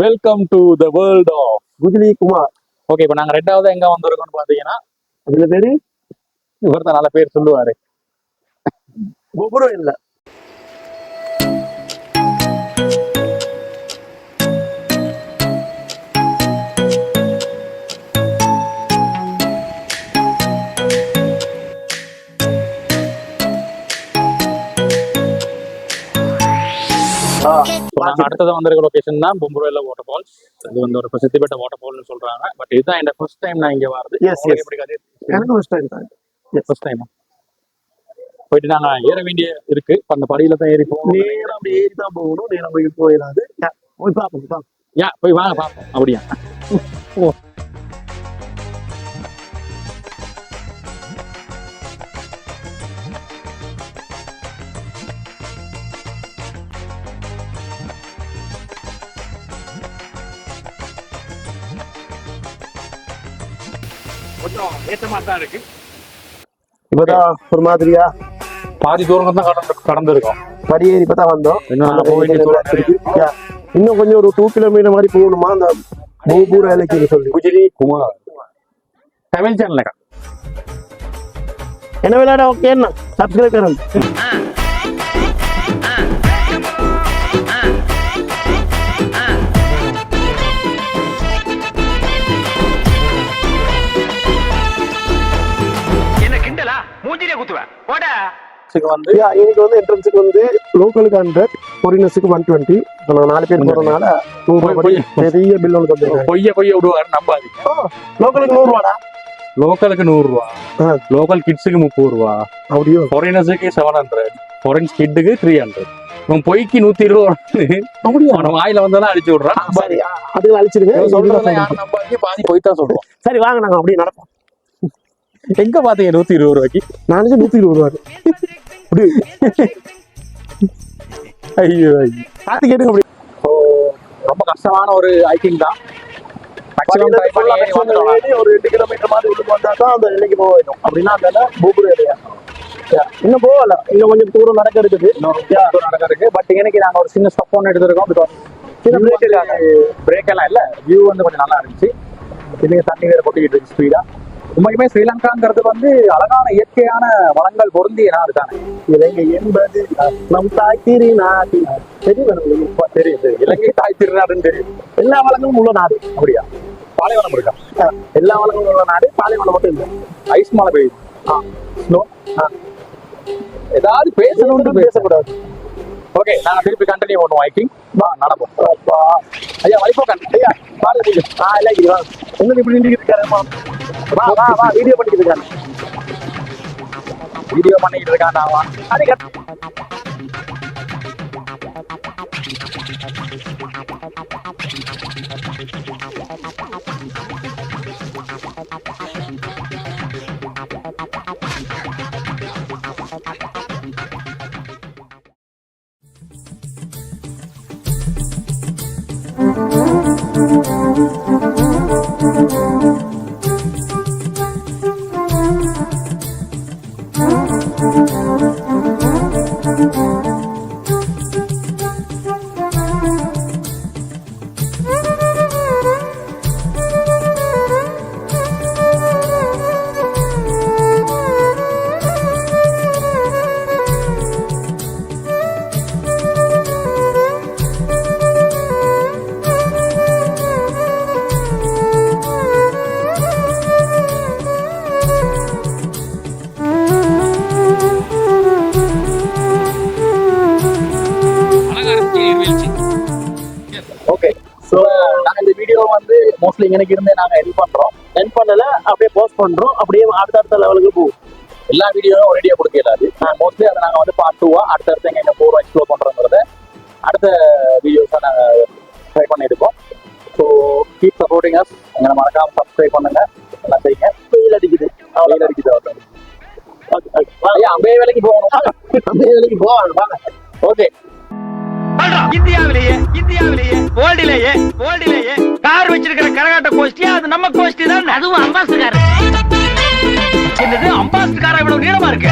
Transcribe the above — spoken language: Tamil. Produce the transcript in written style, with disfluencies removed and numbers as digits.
Welcome to the world of Gujili Kumar. Okay, இப்போ நாங்க ரெண்டாவது எங்க வந்திருக்கோம்னு பாத்தீங்கன்னா, அதுல பேரு இவர் தான் நல்ல பேர் சொல்லுவாரு. கோபுரம் இல்ல, நாங்க அடுத்தது வந்திருக்க லொகேஷன் தான் பொம்புரோல வாட்டர் ஃபால்ஸ். இது வந்து ஒரு பிரசித்தி பெற்ற வாட்டர் ஃபால்னு சொல்றாங்க. பட் இதுதான் என்னோட ஃபர்ஸ்ட் டைம் நான் இங்க வரது. எனக்கு ஃபர்ஸ்ட் டைம் தான். ஃபர்ஸ்ட் டைம் போயிட்டு நாங்க ஏற வேண்டிய இருக்கு. அந்த படியில தான் ஏறி போகணும். நேரம் அப்படி ஏறி தான் போகணும். நேரம் போய் போயிடாது. போய் பார்ப்போம். போய் வாங்க பார்ப்போம். அப்படியா? கொஞ்சம் ஏற்றமா தான் இருக்கு. இப்பதான் ஒரு மாதிரியா பாதி தூரம் தான் கடந்திருக்கோம். படியேறி இப்பதான் வந்தோம். இன்னும் இன்னும் கொஞ்சம் ஒரு 2 கிலோமீட்டர் மாதிரி போகணுமா அந்த பூபூர் வேலைக்கு சொல்லி. குஜிலி குமார் தமிழ் சேனல் என்ன விளையாட ஓகே என்ன சப்ஸ்கிரைப் கரன். இன்னைக்கு வந்து என்ட்ரன்ஸுக்கு வந்து லோக்கலுக்கு 100, ஃபாரினர்ஸுக்கு 120. இப்போ நாங்கள் 4 பேர் போறதுனால 100 ரூபாய் பெரிய பில் ஒன்று தந்துருக்காங்க. பொய்ய விடுவாரு, நம்பாதீங்க. லோக்கலுக்கு 100 ரூபாடா. லோக்கலுக்கு 100 ரூபா, லோக்கல் கிட்ஸுக்கு 30 ரூபா, அப்படியோ ஃபாரினர்ஸுக்கு 700, ஃபாரின்ஸ் கிட்டுக்கு 300. உன் பொய்க்கு 120 அப்படியா? அவன் வாயில வந்தாலும் அடிச்சு விடுறான். அதுக்கு அழிச்சிருங்க. நம்பாதீங்க, பாதி போய்தான் சொல்லுவோம். சரி வாங்க, நாங்க அப்படியே நடப்போம். எங்க பாத்தீங்க 120 ரூபாய்க்கு? நான் 120 ரூபாய். ஐயோ பார்த்து கேட்டுங்க. அப்படி ரொம்ப கஷ்டமான ஒரு ஹைக்கிங் தான். ஒரு 2 கிலோமீட்டர் மாதிரி உள்ள வந்தா தான் அந்த எல்லைக்கு போக வேணும். அப்படின்னா அந்த பூபுர் ஏரியா இன்னும் போகல. இன்னும் கொஞ்சம் தூரம் நடக்க இருக்குது. நடக்க இருக்கு. பட் இன்னைக்கு நாங்க ஒரு சின்ன ஸ்டெப் ஒன்று எடுத்திருக்கோம். பிரேக் எல்லாம் இல்ல. வியூ வந்து கொஞ்சம் நல்லா இருந்துச்சு. இதுலயே தண்ணி வேற கொட்டிக்கிட்டு இருக்கு ஸ்பீடா. உண்மைக்குமே ஸ்ரீலங்காங்கிறது வந்து அழகான இயற்கையான வளங்கள் பொருந்திய நாடு தானே. இலங்கை என்பது நம் தாய் திருநாடு. தெரியுது, இலங்கை தாய் திருநாடுன்னு தெரியும். எல்லா வளங்களும் உள்ள நாடு. அப்படியா? பாலைவனம் இருக்கா? எல்லா வளங்களும் உள்ள நாடு. பாலைவனம் மட்டும் இல்லை. ஐஸ் மழை பெய்யுது. ஸ்னோ. ஏதாவது பேசணும்னு பேசக்கூடாது. ஓகே, நாங்க திருப்பி கண்டினியூ பண்ணுவோம் ஹைக்கிங். வா நடப்போம். ஐயா வைப்போ கண்டிப்பா. ஐயா இல்ல உங்களுக்கு இப்படி இருக்காரு. வா வா வா, வீடியோ பண்ணிக்கிட்டு இருக்காங்க. வீடியோ பண்ணிக்கிட்டு இருக்காண்டா. வா வந்து மோஸ்ட்லி எனக்கு இருந்தே நாங்க எடிட் பண்றோம். என் பண்ணல அப்படியே போஸ்ட் பண்றோம். அப்படியே அடுத்த லெவலுக்கு போகும். எல்லா வீடியோவும் ஒரேடியா கொடுக்கலாது. மோஸ்ட்லி அதை நாங்க வந்து பார்ட் 2 அடுத்தடுத்து எங்க போறோம் எக்ஸ்ப்ளோர் பண்றோங்கிறத அடுத்த வீடியோஸா நாங்க ட்ரை பண்ணி எடுப்போம். So keep supporting us. எங்களை மறக்காம சப்ஸ்கிரைப் பண்ணுங்க, எல்லாம் செய்யுங்க. வெயில் அடிக்குது. அம்பே வேலைக்கு போகணும். அம்பே வேலைக்கு போவாங்க. வாங்க. ஓகே. இந்தியாவிலேயே வேர்ல்டிலேயே கார் வச்சிருக்கிற கரகாட்ட கோஷ்டி அது நம்ம கோஷ்டி தான். அதுவும் அம்பாஸ்டர் கார். என்னது அம்பாஸ்டர் காரா இவ்வளவு நீளமா இருக்கு?